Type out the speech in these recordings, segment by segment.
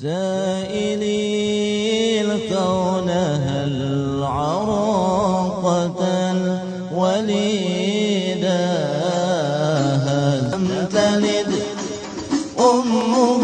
سائلي الكون هل عرقت الوليداها لم تلد أمه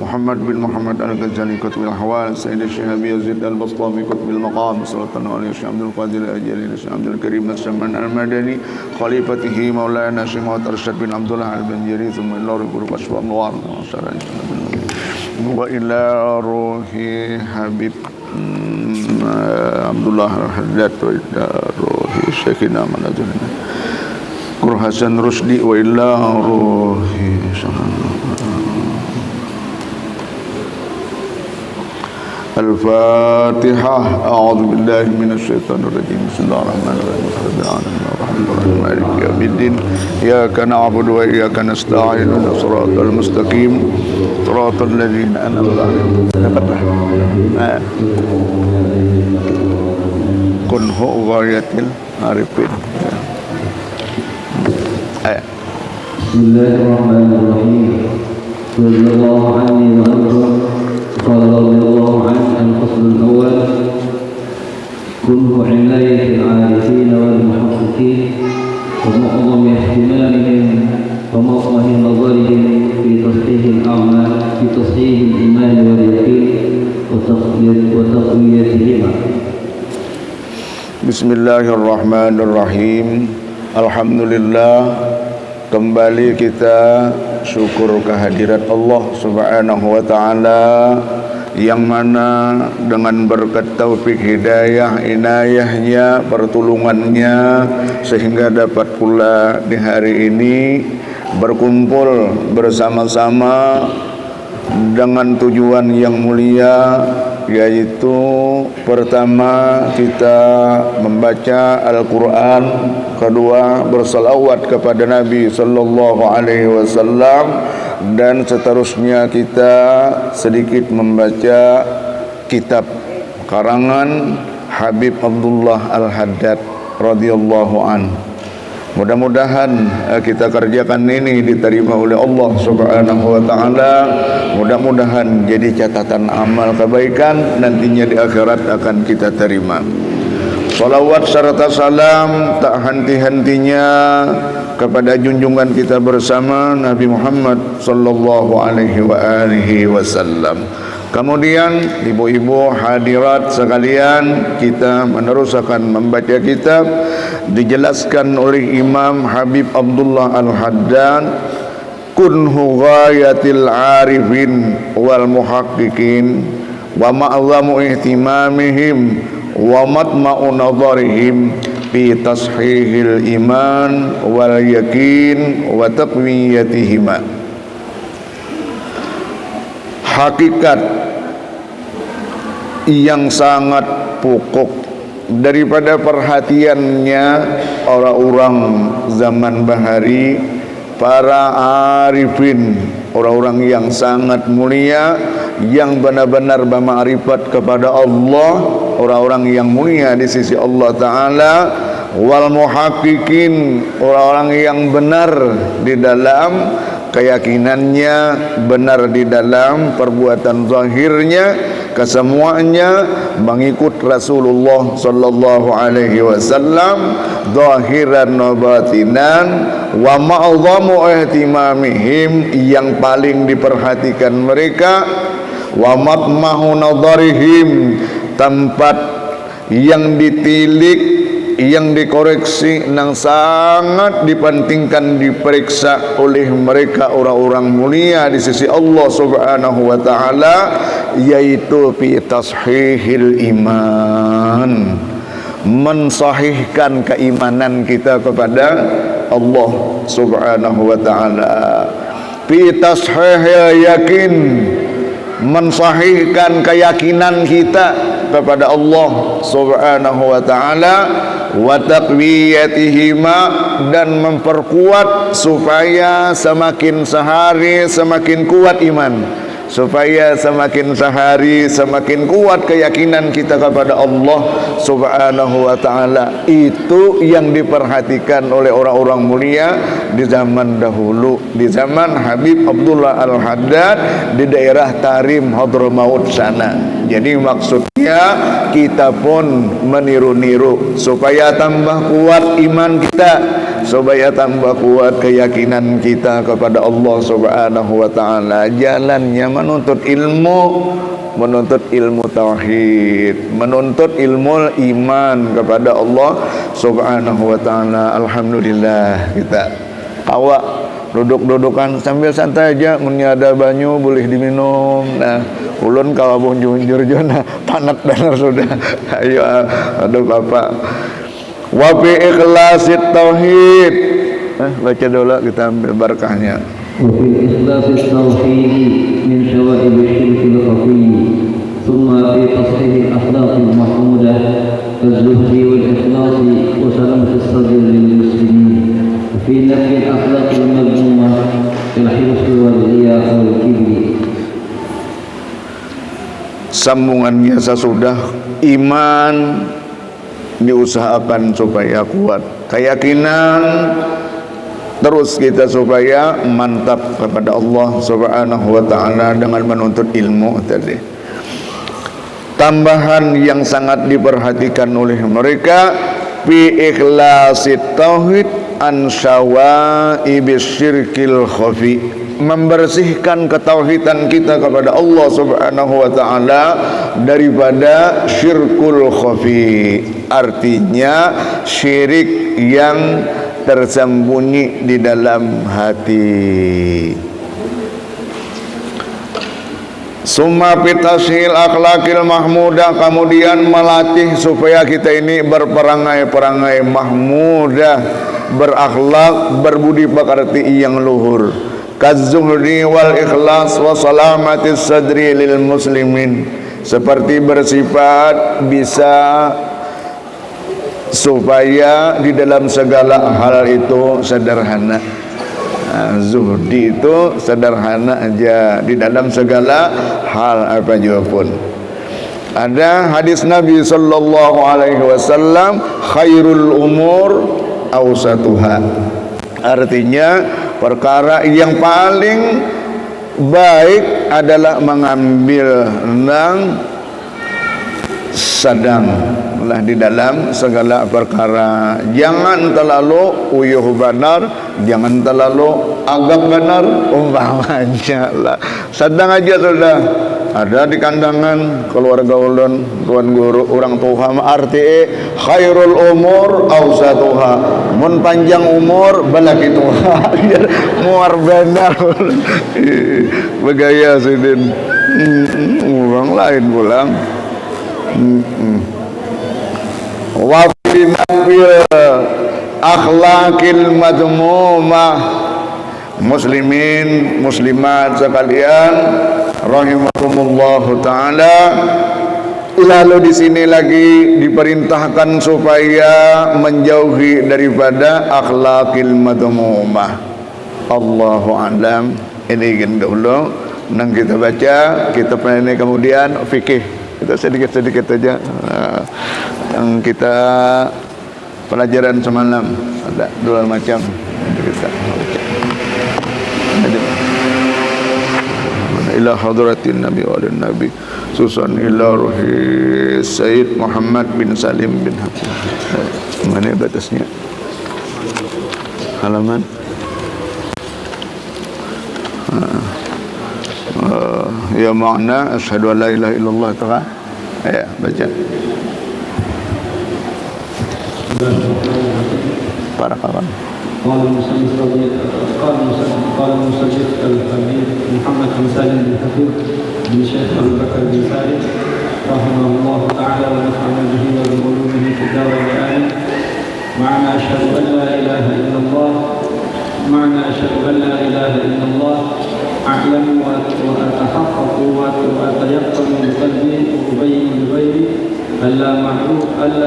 محمد بن محمد الغزالي كتب الأحوال سيد الشهاب يزيد البسطامي كتب المقام صلى الله عليه وسلم عبد القادر الأجلي الشيخ عبد الكريم السمان المدني خليفته مولانا الشيخ محمد أرشد بن عبد الله البنجري ثم إلى روح أشبه النوار وإلى روح حبيب عبد الله الحداد وإلى روح شيخنا منازلنا روح حسن رشدي وإلى روح الفاتحة. أعوذ بالله من الشيطان الرجيم. بسم الله الرحمن الرحيم. الرحمن الرحيم مالك يوم الدين. إياك نعبد وإياك نستعين. صراط المستقيم صراط الذين أنعمت عليهم. كن هو غاية العارفين. بسم الله الرحمن الرحيم. رضي الله عني وعنكم. قال رضي الله عنه الفصل الأول: كله عناية العارفين والمحققين ومعظم اهتمامهم وموقع نظرهم في تصحيح الأعمال، في تصحيح الإيمان واليقين وتقويتهما. Bismillahirrahmanirrahim. Alhamdulillah, kembali kita syukur kehadirat Allah Subhanahu wa taala yang mana dengan berkat taufik hidayah, inayahnya, pertolongannya sehingga dapat pula di hari ini berkumpul bersama-sama dengan tujuan yang mulia, yaitu pertama kita membaca Al-Quran, kedua bersalawat kepada Nabi sallallahu alaihi wasallam, dan seterusnya kita sedikit membaca kitab karangan Habib Abdullah Al-Haddad radhiyallahu anhu. Mudah-mudahan kita kerjakan ini diterima oleh Allah Subhanahu wa taala. Mudah-mudahan jadi catatan amal kebaikan nantinya di akhirat akan kita terima. Salawat serta salam tak henti-hentinya kepada junjungan kita bersama Nabi Muhammad sallallahu alaihi wasallam. Kemudian ibu-ibu hadirat sekalian, kita meneruskan membaca kitab dijelaskan oleh Imam Habib Abdullah Al-Haddad, kunhu ghayatil arifin wal muhaqqiqin wa ma'zamu ihtimamihim wa matma'u nazarihim fi tashihil iman wal yakin wa taqwiyatihima. Hakikat yang sangat pokok daripada perhatiannya orang-orang zaman bahari, para arifin, orang-orang yang sangat mulia, yang benar-benar bermakrifat kepada Allah, orang-orang yang mulia di sisi Allah Ta'ala, wal muhaqqiqin, orang-orang yang benar di dalam keyakinannya, benar di dalam perbuatan zahirnya, kesemuanya mengikut Rasulullah sallallahu alaihi wasallam zahiran wa batinan, wa ma'zamu ihtimamihim, yang paling diperhatikan mereka, wa matmahu nadarihim, tempat yang ditilik, yang dikoreksi, yang sangat dipentingkan diperiksa oleh mereka orang-orang mulia di sisi Allah Subhanahu wa taala, yaitu fi tashihil iman, mensahihkan keimanan kita kepada Allah Subhanahu wa taala. Fi tashihil yakin, mensahihkan keyakinan kita kepada Allah Subhanahu wa taala, wa taqwiyatihima, dan memperkuat supaya semakin sehari semakin kuat iman, supaya semakin sehari semakin kuat keyakinan kita kepada Allah Subhanahu wa taala. Itu yang diperhatikan oleh orang-orang mulia di zaman dahulu, di zaman Habib Abdullah Al-Haddad di daerah Tarim Hadramaut sana. Jadi maksudnya kita pun meniru-niru supaya tambah kuat iman kita, supaya tambah kuat keyakinan kita kepada Allah Subhanahu wa taala. Jalannya menuntut ilmu tauhid, menuntut ilmu iman kepada Allah Subhanahu wa taala. Alhamdulillah, kita awak duduk-dudukan sambil santai aja, mun ada banyu boleh diminum. Nah, ulun kalau bunjur jona panas benar sudah. Ayo aduh Bapak. Wa fi ikhlasit tauhid. Baca dulu kita ambil berkahnya. Wa fi ikhlasit tauhid min syawaib syirkil khafi, thumma fi tashih al-akhlaq al-mahmudah, az-zuhdi wal ikhlas wa salamat as-sadr lil muslimin. Fi nafi al-akhlaq al-madhmumah fil hirs wal riya wal kibr. Sambungannya sesudah iman diusahakan supaya kuat, keyakinan terus kita supaya mantap kepada Allah Subhanahu wa taala dengan menuntut ilmu tadi. Tambahan yang sangat diperhatikan oleh mereka fi ikhlasit tauhid an syawaibis syirkil khafi, membersihkan ketauhidan kita kepada Allah Subhanahu wa taala daripada syirkul khafi, artinya syirik yang tersembunyi di dalam hati. Summa pitashil akhlakil mahmudah, kemudian melatih supaya kita ini berperangai-perangai mahmudah, berakhlak, berbudi pekerti yang luhur. Kazuhri wal ikhlas wa salamatis sadri lil muslimin, seperti bersifat bisa supaya di dalam segala hal itu sederhana. Zuhdi itu sederhana aja di dalam segala hal apa juga pun. Ada hadis Nabi sallallahu alaihi wasallam, khairul umur awsatuha, artinya perkara yang paling baik adalah mengambil yang sedang lah di dalam segala perkara. Jangan terlalu uyuh benar, jangan terlalu agak benar, umpamanya lah. Sedang aja sudah. Ada di kandangan keluarga ulun, tuan guru, orang tua, arti khairul umur awsatuha, mun panjang umur balaki tuha. Muar benar. Begaya sidin. Orang lain pulang. Wa fi nafil akhlaqil madmumah, muslimin muslimat sekalian rahimakumullahu taala. Lalu di sini lagi diperintahkan supaya menjauhi daripada akhlaqil madmumah. Allahu a'lam. Ini ingin dulu nang kita baca, kita pelajari kemudian fikih. Kita sedikit-sedikit aja yang kita pelajaran semalam, ada dua macam kita ila hadratin nabi wa alin nabi susan ila ruhi Sayyid Muhammad bin Salim bin Habib. Mana batasnya? Halaman ya makna asyhadu an la ilaha illallah ta'ala. Ya, baca. Para kawan. قال المصنف الحبيب محمد بن سالم بن حفيظ بن شيخ أبي بكر بن سالم رحمه الله تعالى ونفعنا به وبعلومه في الدار والآخرة. معنى أشهد أن لا إله إلا الله، معنى أشهد أن لا إله إلا الله أعلم وأتحقق وأتيقن بقلبي وأبين بغيري ألا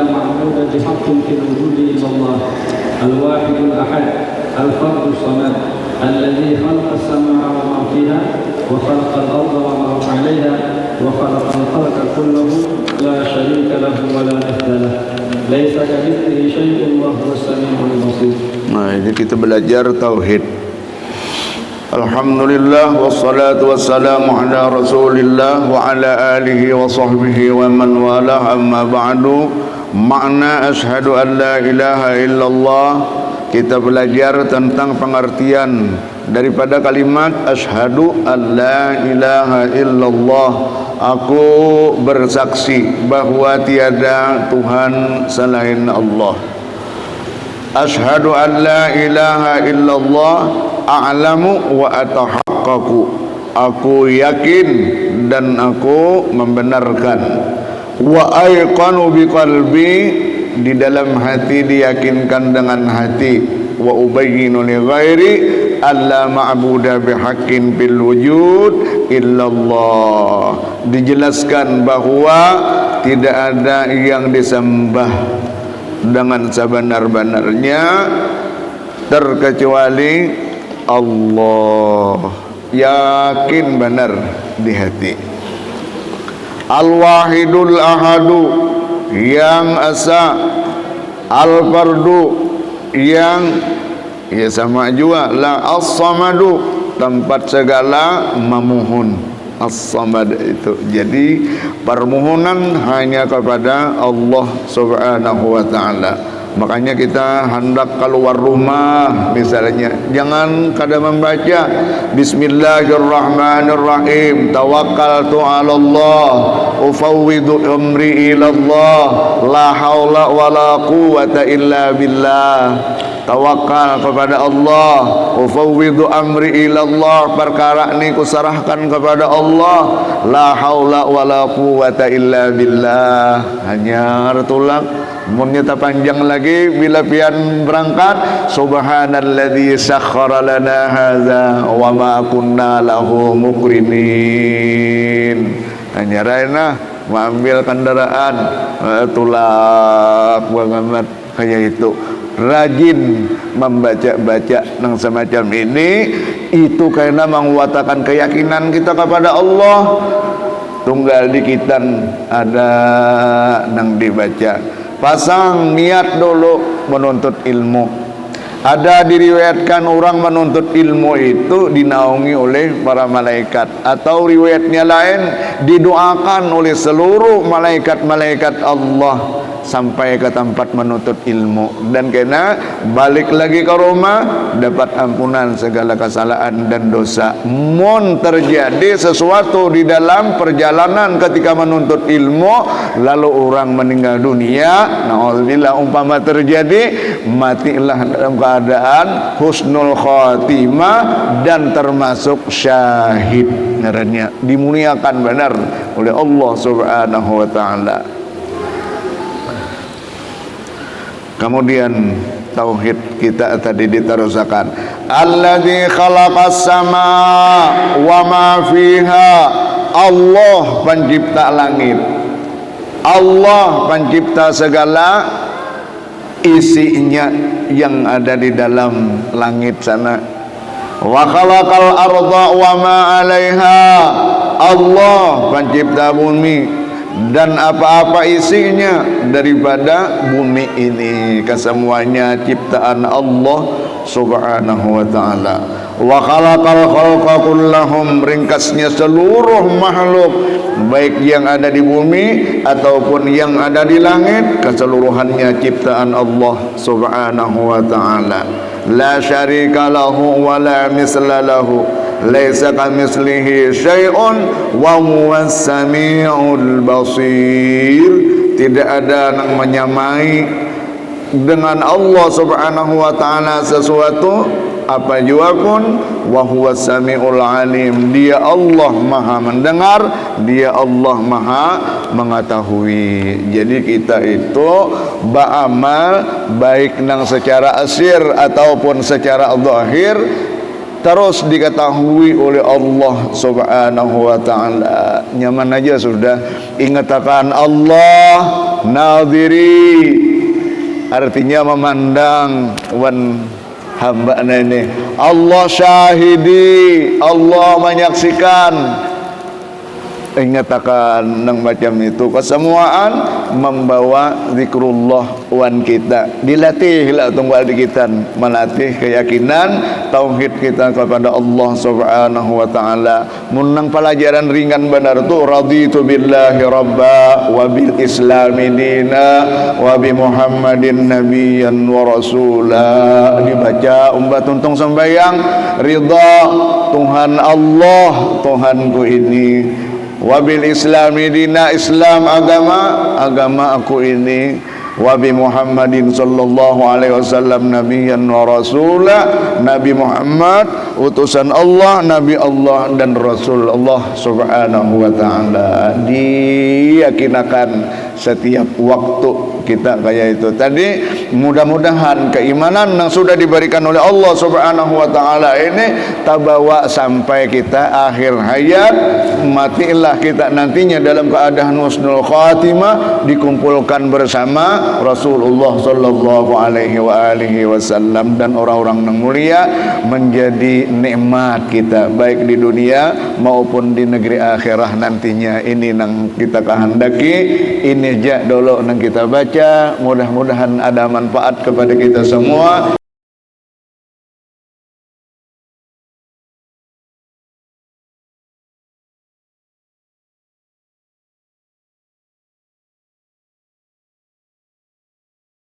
معبود بحق في الوجود إلا الله الواحد الأحد الفرد الصمد الذي خلق السماء وما فيها وخلق الأرض وما عليها وخلق الخلق كله لا شريك له ولا مثل له ليس كمثله شيء وهو السميع البصير. Nah, ini kita belajar tauhid. Alhamdulillah wassalatu wassalamu ala Rasulillah wa ala alihi wa sahbihi wa man walah, amma ba'du. Makna asyhadu an la ilaha illallah, kita belajar tentang pengertian daripada kalimat asyhadu an la ilaha illallah, aku bersaksi bahwa tiada Tuhan selain Allah. Asyhadu an la ilaha illallah a'lamu wa atahaqqaqu, aku yakin dan aku membenarkan. Wa ayqanu biqalbi, di dalam hati diyakinkan dengan hati. Wa ubayyinu li ghairi alla ma'buda bihaqqin bil wujud illallah, dijelaskan bahwa tidak ada yang disembah dengan sebenar-benarnya terkecuali Allah. Yakin benar di hati. Al-wahidul ahadu, yang asa. Al-fardu, yang Ya sama juga la as-samadu, tempat segala memohon. As-samad itu. Jadi permohonan hanya kepada Allah Subhanahu wa taala. Makanya kita hendak keluar rumah misalnya, jangan kada membaca Bismillahirrahmanirrahim, tawakkaltu 'ala Allah, ufawwidu amri ila Allah, la haula wala quwwata illa billah. Tawakal kepada Allah, ufawwidu amri ila Allah, perkara ini kusarahkan kepada Allah, la haula wala quwwata illa billah. Hanya tulak munnya panjang lagi bila pian berangkat, subhanalladzi sakhkhara lana hadza wa ma kunna lahu muqrinin. Hanya raina mengambil kendaraan tulak banget kayak itu. Rajin membaca-baca yang semacam ini, itu karena menguatkan keyakinan kita kepada Allah. Tunggal dikitan ada nang dibaca, pasang niat dulu menuntut ilmu. Ada diriwayatkan orang menuntut ilmu itu dinaungi oleh para malaikat, atau riwayatnya lain didoakan oleh seluruh malaikat-malaikat Allah sampai ke tempat menuntut ilmu, dan kena balik lagi ke rumah dapat ampunan segala kesalahan dan dosa. Mun terjadi sesuatu di dalam perjalanan ketika menuntut ilmu lalu orang meninggal dunia, naudzubillah, umpama terjadi, matilah dalam keadaan husnul khatimah dan termasuk syahid. Ngarannya dimuliakan benar oleh Allah Subhanahu wa taala. Kemudian tauhid kita tadi diteruskan, alladzi khalaqas samaa wa ma fiha. Allah pencipta langit, Allah pencipta segala isinya yang ada di dalam langit sana. Wa khalaqal arda wa ma 'alaiha. Allah pencipta bumi dan apa-apa isinya daripada bumi ini, kesemuanya ciptaan Allah Subhanahu wa taala. Wa khalaqal khalqa kullahum, ringkasnya seluruh makhluk baik yang ada di bumi ataupun yang ada di langit, keseluruhannya ciptaan Allah Subhanahu wa taala. La syarika lahu wa la misla lahu, laisa kamitslihi syai'un wa huwas samiul basir. Tidak ada yang menyamai dengan Allah Subhanahu wa taala sesuatu apa jua pun, wa huwas samiul alim. Dia Allah Maha mendengar, dia Allah Maha mengetahui. Jadi kita itu beramal baik nang secara asir ataupun secara zahir terus diketahui oleh Allah Subhanahu wa taala. Nyaman aja sudah ingatakan Allah nadhiri, artinya memandang wan hamba ini. Allah syahidi, Allah menyaksikan. Ingatakan nang macam itu, kesemuaan membawa zikrullah wan kita. Dilatih lah tunggal di kita, melatih keyakinan tauhid kita kepada Allah Subhanahu wa taala. Munang pelajaran ringan benar tu, raditu billahi rabba wa bil islami dina wa bi muhammadin nabiyyan wa rasula. Dibaca umbat tuntung sembahyang, ridha Tuhan Allah, Tuhanku ini, wabil islami dina, Islam agama aku ini, wabi Muhammadin sallallahu alaihi wasallam nabiyyan wa rasula, Nabi Muhammad utusan Allah, Nabi Allah dan Rasul Allah Subhanahu wa taala. Diyakinakan setiap waktu kita kayak itu tadi. Mudah-mudahan keimanan yang sudah diberikan oleh Allah Subhanahu wa taala ini terbawa sampai kita akhir hayat, matilah kita nantinya dalam keadaan husnul khatimah, dikumpulkan bersama Rasulullah sallallahu alaihi wasallam dan orang-orang yang mulia, menjadi nikmat kita baik di dunia maupun di negeri akhirah nantinya. Ini yang kita kehendaki, ini aja dulu yang kita baca. Mudah-mudahan ada manfaat kepada kita semua.